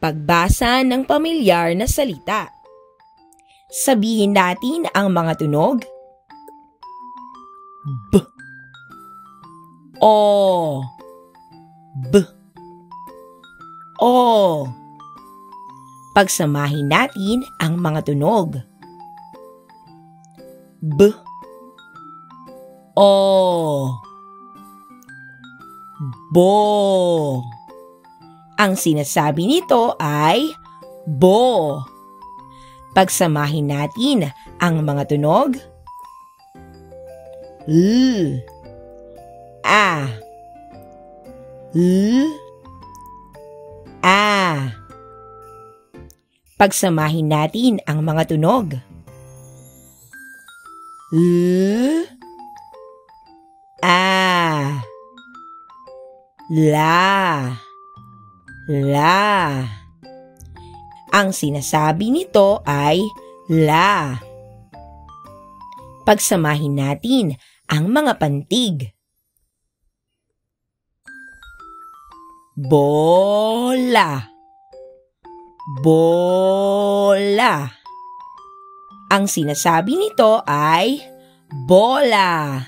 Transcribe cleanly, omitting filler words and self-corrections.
Pagbasa ng pamilyar na salita. Sabihin natin ang mga tunog. B, O, B, O. Pagsamahin natin ang mga tunog. B, O, Bo. Ang sinasabi nito ay bo. Pagsamahin natin ang mga tunog. L, A, L, A. Pagsamahin natin ang mga tunog. L, A, La, La. Ang sinasabi nito ay la. Pagsamahin natin ang mga pantig. Bola, bola. Ang sinasabi nito ay bola.